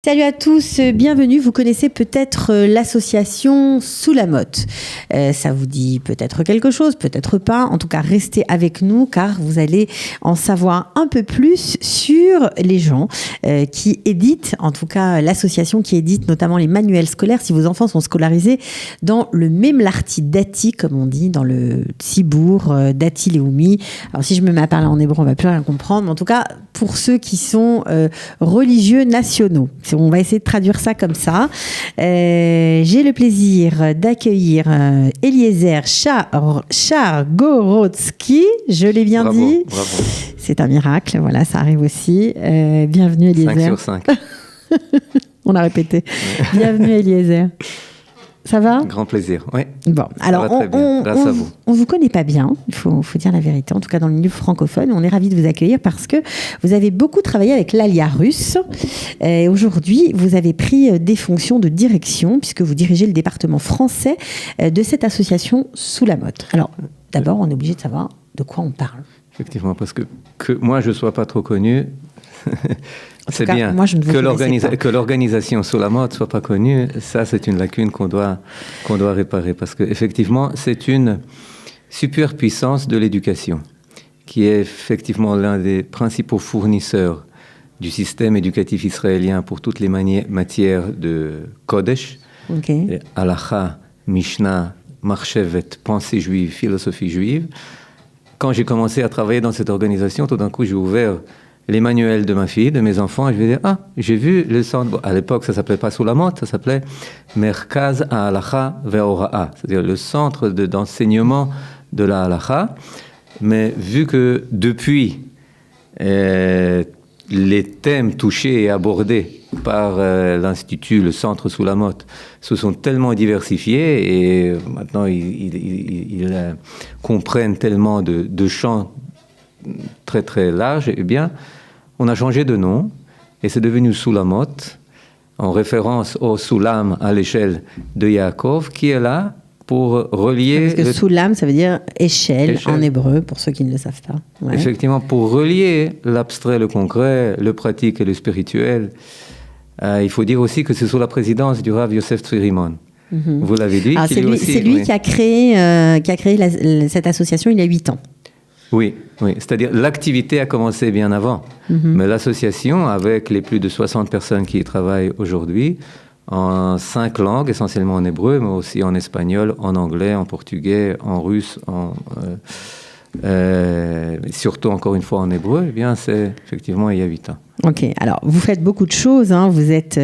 Salut à tous, bienvenue. Vous connaissez peut-être l'association Soulamotte. Ça vous dit peut-être quelque chose, peut-être pas. En tout cas, restez avec nous car vous allez en savoir un peu plus sur les gens qui éditent, en tout cas l'association qui édite notamment les manuels scolaires si vos enfants sont scolarisés dans le Memlarti Dati, comme on dit, dans le Tzibour Dati Leumi. Alors si je me mets à parler en hébreu, on va plus rien comprendre. Mais en tout cas, pour ceux qui sont religieux nationaux. On va essayer de traduire ça comme ça. J'ai le plaisir d'accueillir Eliezer Chargorodsky. Je l'ai bien dit. Bravo. C'est un miracle, voilà, ça arrive aussi. Bienvenue Eliezer. 5 sur 5. On a répété. Bienvenue Eliezer. Ça va ? Grand plaisir, oui. Bon, alors grâce à vous. On vous connaît pas bien, il faut dire la vérité, en tout cas dans le milieu francophone. On est ravis de vous accueillir parce que vous avez beaucoup travaillé avec l'Alia russe. Et aujourd'hui, vous avez pris des fonctions de direction puisque vous dirigez le département français de cette association Soulamotte. Alors, d'abord, on est obligé de savoir de quoi on parle. Effectivement, parce que moi, je ne sois pas trop connu... C'est cas, bien moi, je ne vous que l'organisation Soulamotte ne soit pas connue. Ça, c'est une lacune qu'on doit réparer. Parce qu'effectivement, c'est une superpuissance de l'éducation qui est effectivement l'un des principaux fournisseurs du système éducatif israélien pour toutes les matières de Kodesh, Halacha, Mishnah, Marchevet, pensée juive, philosophie juive. Quand j'ai commencé à travailler dans cette organisation, tout d'un coup, j'ai ouvert les manuels de ma fille, de mes enfants, et je vais dire, j'ai vu le centre, bon, à l'époque ça s'appelait pas Soulamotte, ça s'appelait Merkaz Halacha Ve'Hora'a, c'est-à-dire le centre d'enseignement de la Halacha, mais vu que depuis les thèmes touchés et abordés par l'Institut, le centre Soulamotte, se sont tellement diversifiés et maintenant ils comprennent tellement de champs très très larges, eh bien, on a changé de nom et c'est devenu Soulamotte, en référence au Soulam à l'échelle de Yaakov, qui est là pour relier... Parce que Soulam, ça veut dire échelle en hébreu, pour ceux qui ne le savent pas. Ouais. Effectivement, pour relier l'abstrait, le concret, le pratique et le spirituel. Il faut dire aussi que c'est sous la présidence du Rav Yosef Tzvi-Rimon. Mm-hmm. Vous l'avez dit. C'est lui oui. qui a créé cette association il y a 8 ans. Oui, c'est-à-dire l'activité a commencé bien avant, mais l'association, avec les plus de 60 personnes qui y travaillent aujourd'hui, en 5 langues, essentiellement en hébreu, mais aussi en espagnol, en anglais, en portugais, en russe, surtout encore une fois en hébreu, eh bien c'est effectivement il y a 8 ans. Ok, alors vous faites beaucoup de choses, hein. Vous êtes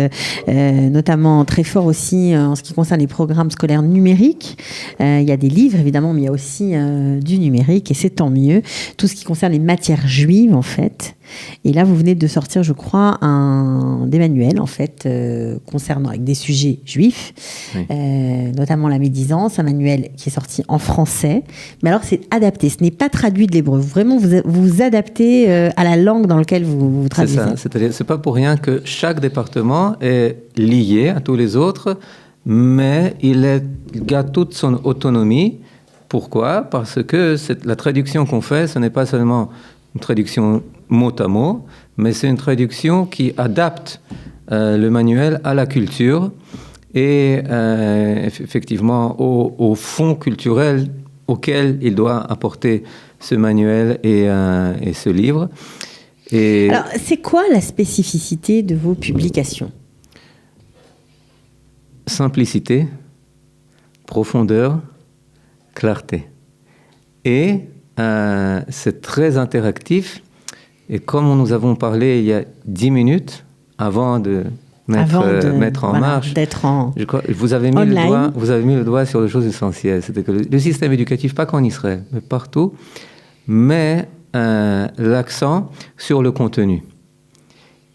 notamment très fort aussi en ce qui concerne les programmes scolaires numériques. Il y a des livres évidemment, mais il y a aussi du numérique et c'est tant mieux. Tout ce qui concerne les matières juives en fait. Et là vous venez de sortir, je crois, des manuels en fait concernant avec des sujets juifs, oui. Notamment la médisance, un manuel qui est sorti en français. Mais alors c'est adapté, ce n'est pas traduit de l'hébreu. Vraiment vous adaptez à la langue dans laquelle vous traduisez. C'est-à-dire, c'est pas pour rien que chaque département est lié à tous les autres, mais il garde toute son autonomie. Pourquoi ? Parce que la traduction qu'on fait, ce n'est pas seulement une traduction mot à mot, mais c'est une traduction qui adapte le manuel à la culture et effectivement au fond culturel auquel il doit apporter ce manuel et ce livre. Alors, c'est quoi la spécificité de vos publications ? Simplicité, profondeur, clarté. Et c'est très interactif. Et comme nous avons parlé il y a 10 minutes, avant de mettre en marche, je crois, vous avez mis le doigt sur les choses essentielles. C'était que le système éducatif, pas qu'en Israël, mais partout, met l'accent sur le contenu.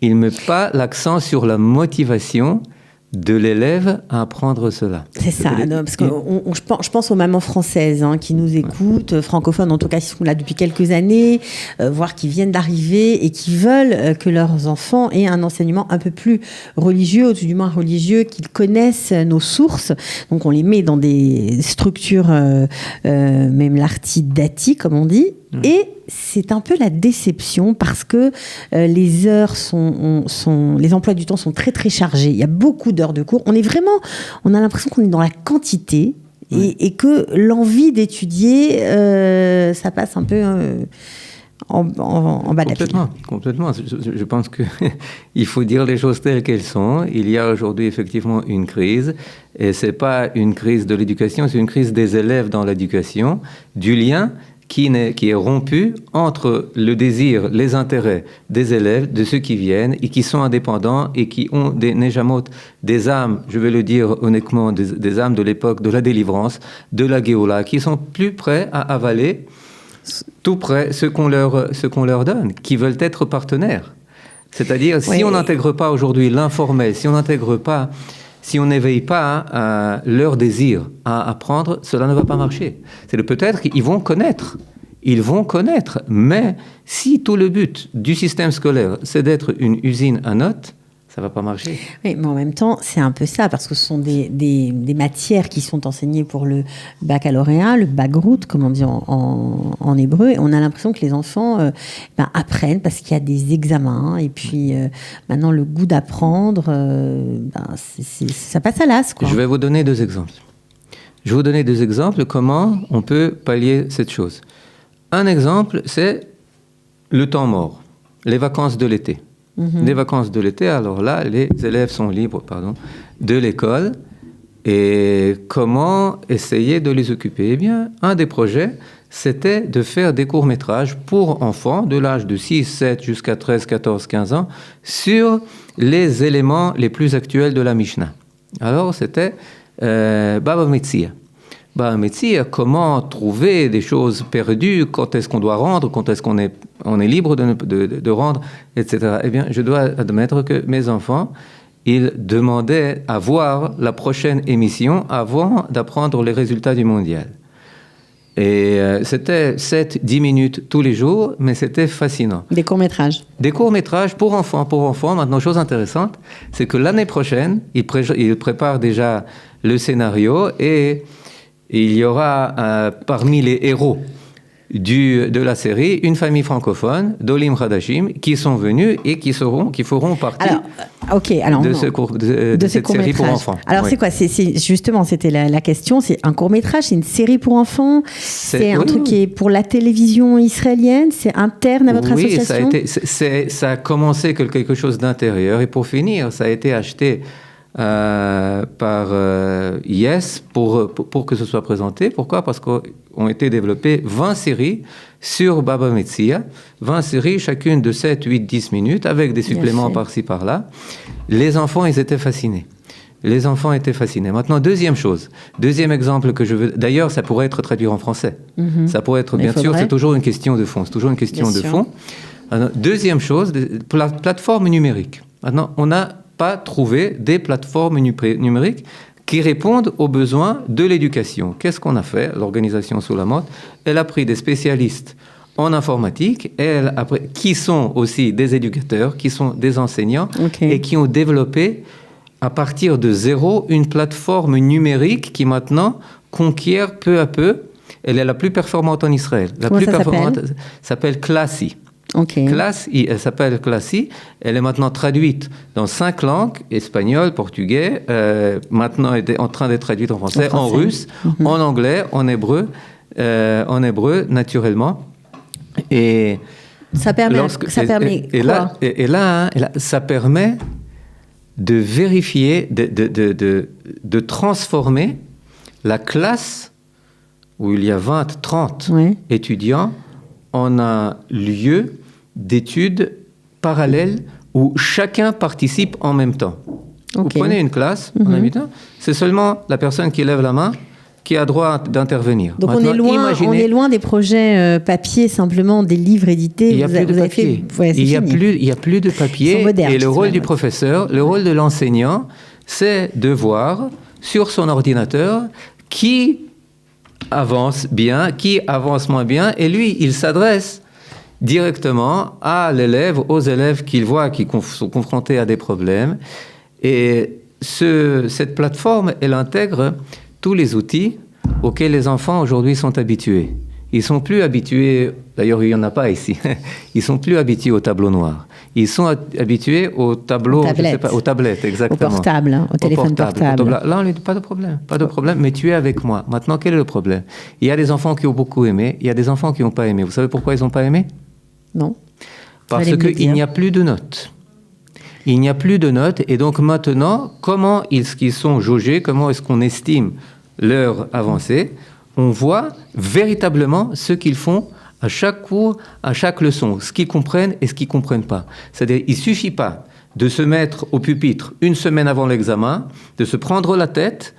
Il ne met pas l'accent sur la motivation de l'élève à apprendre cela. C'est ça, parce que je pense aux mamans françaises qui nous écoutent, francophones en tout cas, qui sont là depuis quelques années, voire qui viennent d'arriver et qui veulent que leurs enfants aient un enseignement un peu plus religieux, ou du moins religieux, qu'ils connaissent nos sources. Donc on les met dans des structures, même l'arti dati, comme on dit, Et c'est un peu la déception parce que les heures les emplois du temps sont très très chargés. Il y a beaucoup d'heures de cours. On a l'impression qu'on est dans la quantité et que l'envie d'étudier, ça passe un peu en bas de la pile. Complètement. Je pense qu'il faut dire les choses telles qu'elles sont. Il y a aujourd'hui effectivement une crise, et c'est pas une crise de l'éducation, c'est une crise des élèves dans l'éducation, du lien qui est rompu entre le désir, les intérêts des élèves, de ceux qui viennent et qui sont indépendants et qui ont des nejamot, des âmes, je vais le dire honnêtement, des âmes de l'époque de la délivrance, de la Géoula, qui sont plus prêts à avaler tout près ce qu'on leur donne, qui veulent être partenaires. C'est-à-dire, si on n'intègre pas aujourd'hui l'informel, si on n'éveille pas leur désir à apprendre, cela ne va pas marcher. Peut-être qu'ils vont connaître, mais si tout le but du système scolaire, c'est d'être une usine à notes, ça ne va pas marcher. Oui, mais en même temps, c'est un peu ça, parce que ce sont des matières qui sont enseignées pour le baccalauréat, le bagrout, comme on dit en hébreu, et on a l'impression que les enfants apprennent parce qu'il y a des examens, et puis maintenant le goût d'apprendre, ça passe à l'as, quoi. Je vais vous donner 2 exemples. Comment on peut pallier cette chose. Un exemple, c'est le temps mort, les vacances de l'été. Les vacances de l'été, alors là, les élèves sont libres de l'école. Et comment essayer de les occuper ? Eh bien, un des projets, c'était de faire des courts-métrages pour enfants de l'âge de 6, 7 jusqu'à 13, 14, 15 ans sur les éléments les plus actuels de la Mishnah. Alors, c'était Baba Metzia. Comment trouver des choses perdues, quand est-ce qu'on doit rendre, quand est-ce qu'on est libre de rendre, etc. Eh bien, je dois admettre que mes enfants, ils demandaient à voir la prochaine émission avant d'apprendre les résultats du mondial. Et c'était 7-10 minutes tous les jours, mais c'était fascinant. Des courts-métrages. Des courts-métrages pour enfants. Maintenant, chose intéressante, c'est que l'année prochaine, ils préparent déjà le scénario et il y aura parmi les héros de la série une famille francophone d'Olim Hadashim qui sont venus et qui feront partie de cette série pour enfants. Alors c'est quoi ? Justement, c'était la question. C'est un court-métrage, c'est une série pour enfants, c'est un truc qui est pour la télévision israélienne, c'est interne à votre association ? Oui, ça a commencé quelque chose d'intérieur et pour finir, ça a été acheté par Yes pour que ce soit présenté. Pourquoi ? Parce qu'ont été développées 20 séries sur Baba Metzia, 20 séries, chacune de 7, 8, 10 minutes, avec des suppléments par-ci, par-là. Les enfants, ils étaient fascinés. Maintenant, deuxième exemple que je veux... D'ailleurs, ça pourrait être traduit en français. Ça pourrait être, bien sûr, c'est toujours une question de fond. Alors, deuxième chose, plateforme numérique. Maintenant, on n'a pas trouvé des plateformes numériques qui répondent aux besoins de l'éducation. Qu'est-ce qu'on a fait ? L'organisation Soulamot, elle a pris des spécialistes en informatique, qui sont aussi des éducateurs, qui sont des enseignants, et qui ont développé à partir de zéro une plateforme numérique qui maintenant conquiert peu à peu. Elle est la plus performante en Israël. S'appelle Classi. Elle s'appelle Classi. Elle est maintenant traduite dans 5 langues, espagnol, portugais, maintenant elle est en train d'être traduite en français, en russe, en anglais, en hébreu naturellement. Et ça permet ça permet de vérifier, de transformer la classe où il y a 20, 30 étudiants en un lieu d'études parallèles où chacun participe en même temps. Vous prenez une classe, c'est seulement la personne qui lève la main qui a droit d'intervenir. Donc maintenant, on est loin des projets papier, simplement des livres édités. Il n'y a plus de papier. Il n'y a plus de papier. Et le rôle du professeur, le rôle de l'enseignant, c'est de voir sur son ordinateur qui avance bien, qui avance moins bien, et lui, il s'adresse directement aux élèves qu'il voit qui sont confrontés à des problèmes. Et cette plateforme, elle intègre tous les outils auxquels les enfants aujourd'hui sont habitués. Ils sont plus habitués, d'ailleurs il n'y en a pas ici, ils sont plus habitués au tableau noir. Ils sont habitués au tableau, aux tablettes, exactement. Au portable, hein, au téléphone portable. Là, on lui dit pas de problème, mais tu es avec moi. Maintenant, quel est le problème? Il y a des enfants qui ont beaucoup aimé, il y a des enfants qui n'ont pas aimé. Vous savez pourquoi ils n'ont pas aimé? Non. Parce qu'il n'y a plus de notes. Il n'y a plus de notes, et donc maintenant, comment est-ce qu'ils sont jaugés, comment est-ce qu'on estime leur avancée? On voit véritablement ce qu'ils font à chaque cours, à chaque leçon, ce qu'ils comprennent et ce qu'ils ne comprennent pas. C'est-à-dire, il ne suffit pas de se mettre au pupitre une semaine avant l'examen, de se prendre la tête,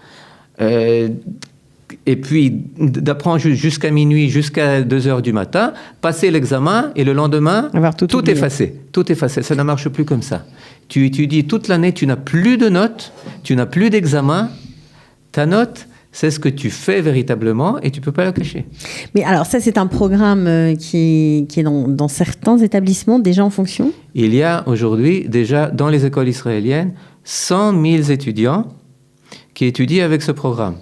et puis d'apprendre jusqu'à minuit, jusqu'à 2 heures du matin, passer l'examen, et le lendemain, tout effacé. Tout effacé. Ça ne marche plus comme ça. Tu étudies toute l'année, tu n'as plus de notes, tu n'as plus d'examen. Ta note, c'est ce que tu fais véritablement et tu ne peux pas le cacher. Mais alors ça, c'est un programme qui est dans certains établissements déjà en fonction? Il y a aujourd'hui déjà dans les écoles israéliennes 100 000 étudiants qui étudient avec ce programme.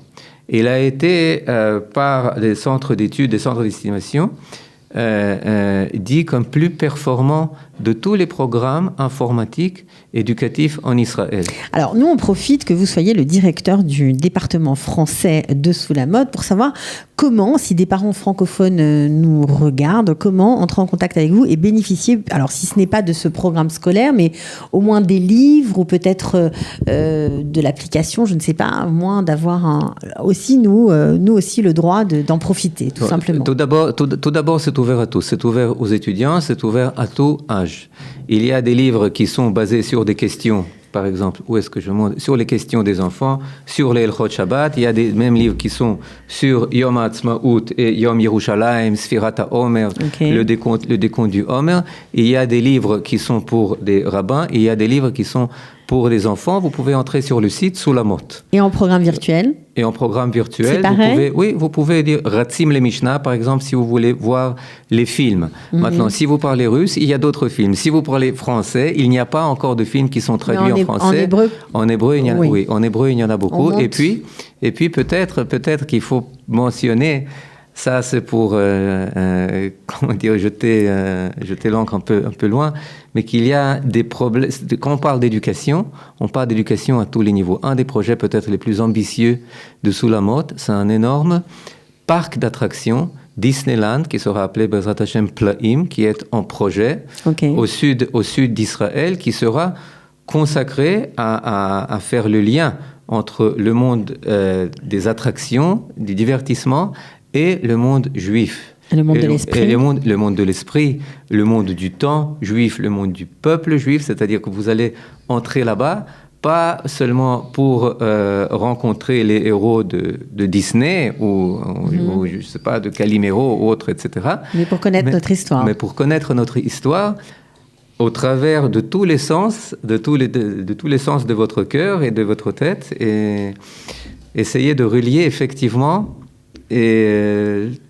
Il a été par des centres d'études, des centres d'estimation, dit comme plus performant de tous les programmes informatiques éducatifs en Israël. Alors, nous, on profite que vous soyez le directeur du département français de Sous la Mode pour savoir comment, si des parents francophones nous regardent, comment entrer en contact avec vous et bénéficier, alors si ce n'est pas de ce programme scolaire, mais au moins des livres ou peut-être de l'application, je ne sais pas, au moins d'avoir aussi, nous aussi, le droit d'en profiter, tout simplement. Tout d'abord, c'est ouvert à tous. C'est ouvert aux étudiants, c'est ouvert à tout âge. Il y a des livres qui sont basés sur des questions, par exemple, où est-ce que je monte, sur les questions des enfants, sur les Elchot Shabbat. Il y a des mêmes livres qui sont sur Yom HaAtzmaut et Yom Yerushalayim, Sfirat HaOmer, le décompte du Homer. Il y a des livres qui sont pour des rabbins et il y a des livres qui sont pour les enfants. Vous pouvez entrer sur le site Sous la Motte. Et en programme virtuel? Et en programme virtuel, vous pouvez dire Ratzim le Mishnah, par exemple, si vous voulez voir les films. Maintenant, si vous parlez russe, il y a d'autres films. Si vous parlez français, il n'y a pas encore de films qui sont traduits en français. En hébreu, il y en a beaucoup. Et puis peut-être qu'il faut mentionner, ça c'est pour jeter l'encre un peu loin, mais qu'il y a des problèmes. Quand on parle d'éducation à tous les niveaux. Un des projets peut-être les plus ambitieux de Sous la Motte, c'est un énorme parc d'attractions Disneyland qui sera appelé Bezrat Hashem Plaim, qui est en projet au sud d'Israël, qui sera consacré à faire le lien entre le monde des attractions, du divertissement et le monde juif. Le monde de l'esprit. Le monde de l'esprit, le monde du temps juif, le monde du peuple juif, c'est-à-dire que vous allez entrer là-bas, pas seulement pour rencontrer les héros de Disney ou je sais pas, de Calimero ou autres, etc. Mais pour connaître notre histoire. Mais pour connaître notre histoire au travers de tous les sens, de tous les sens de votre cœur et de votre tête, et essayer de relier effectivement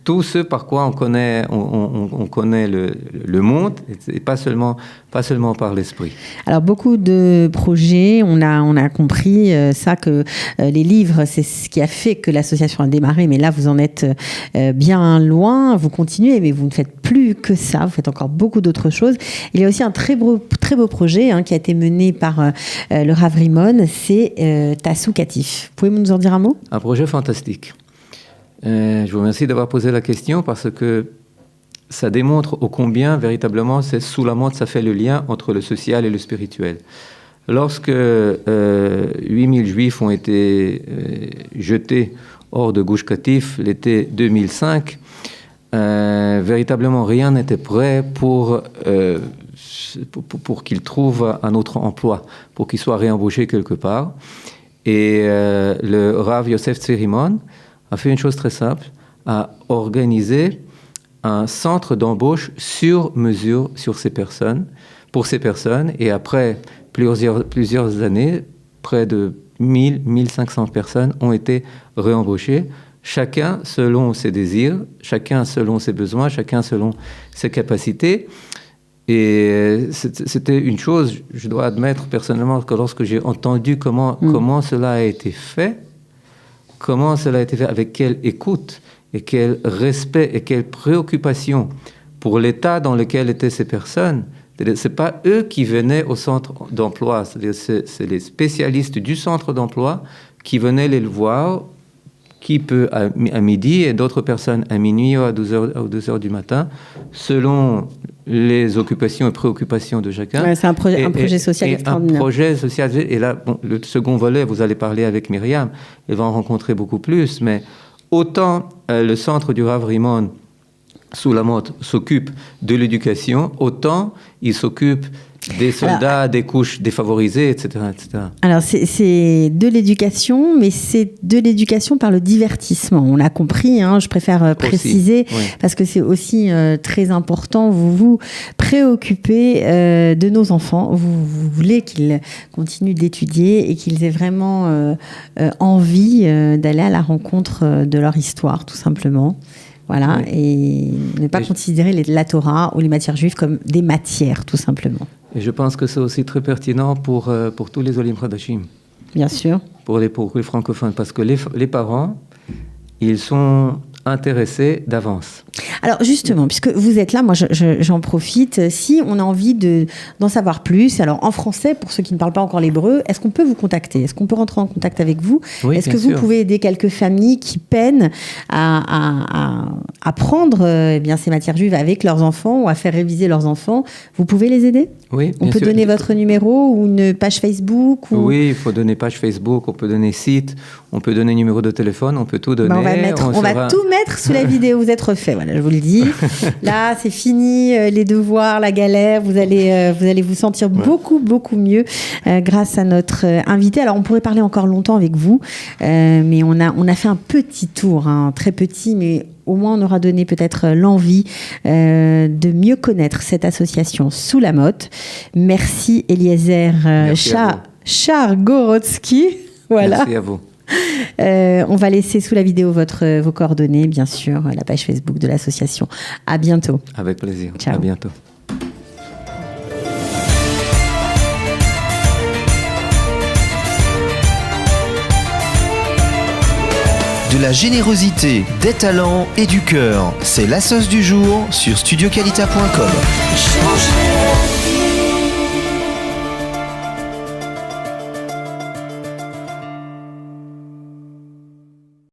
tout ce par quoi on connaît le monde, et pas seulement par l'esprit. Alors beaucoup de projets, on a compris ça, que les livres, c'est ce qui a fait que l'association a démarré, mais là vous en êtes bien loin, vous continuez, mais vous ne faites plus que ça, vous faites encore beaucoup d'autres choses. Il y a aussi un très beau projet qui a été mené par le Rav Rimon, c'est Tassou Katif. Vous pouvez nous en dire un mot? Un projet fantastique. Je vous remercie d'avoir posé la question, parce que ça démontre ô combien véritablement Sous la Motte, ça fait le lien entre le social et le spirituel. Lorsque 8000 juifs ont été jetés hors de Gush Katif l'été 2005, véritablement rien n'était prêt pour qu'ils trouvent un autre emploi, pour qu'ils soient réembauchés quelque part. Et le Rav Yosef Tzvi a fait une chose très simple, a organisé un centre d'embauche sur mesure pour ces personnes, et après plusieurs années, près de 1500 personnes ont été réembauchées, chacun selon ses désirs, chacun selon ses besoins, chacun selon ses capacités. Et c'était une chose, je dois admettre personnellement, que lorsque j'ai entendu comment cela a été fait, avec quelle écoute et quel respect et quelle préoccupation pour l'état dans lequel étaient ces personnes. Ce n'est pas eux qui venaient au centre d'emploi, c'est les spécialistes du centre d'emploi qui venaient les voir, qui peut à midi et d'autres personnes à minuit ou à 2 heures du matin, selon les occupations et préoccupations de chacun. Ouais, c'est un projet social extraordinaire. Un projet social. Et là, bon, le second volet, vous allez parler avec Myriam, elle va en rencontrer beaucoup plus, mais autant le centre du Rav Rimon sous la Motte s'occupe de l'éducation, autant il s'occupe des soldats, des couches défavorisées, etc. etc. Alors, c'est de l'éducation, mais c'est de l'éducation par le divertissement. On l'a compris, hein, je préfère préciser, oui. Parce que c'est aussi très important. Vous vous préoccupez de nos enfants. Vous voulez qu'ils continuent d'étudier et qu'ils aient vraiment envie d'aller à la rencontre de leur histoire, tout simplement. Voilà, oui. Et ne pas considérer la Torah ou les matières juives comme des matières, tout simplement. Et je pense que c'est aussi très pertinent pour tous les Olim Chadashim. Bien sûr. Pour les francophones, parce que les parents, ils sont intéressés d'avance. Alors justement, puisque vous êtes là, moi j'en profite. Si on a envie d'en savoir plus, alors en français, pour ceux qui ne parlent pas encore l'hébreu, est-ce qu'on peut vous contacter ? Est-ce qu'on peut rentrer en contact avec vous ? Oui, est-ce que vous pouvez aider quelques familles qui peinent à apprendre ces matières juives avec leurs enfants ou à faire réviser leurs enfants ? Vous pouvez les aider ? Oui, on peut donner votre numéro ou une page Facebook ou... Oui, il faut donner page Facebook, on peut donner site, on peut donner numéro de téléphone, on peut tout donner. On va tout mettre sous la vidéo, vous êtes refait, voilà, je vous le dis. Là, c'est fini, les devoirs, la galère, vous allez vous sentir beaucoup mieux grâce à notre invité. Alors, on pourrait parler encore longtemps avec vous, mais on a fait un petit tour, hein, très petit, mais au moins on aura donné peut-être l'envie de mieux connaître cette association Sous la Motte. Merci Eliezer Chargorodsky. Voilà. Merci à vous. On va laisser sous la vidéo vos coordonnées, bien sûr, la page Facebook de l'association. À bientôt. Avec plaisir. Ciao. À bientôt. De la générosité, des talents et du cœur. C'est la sauce du jour sur studioqualita.com.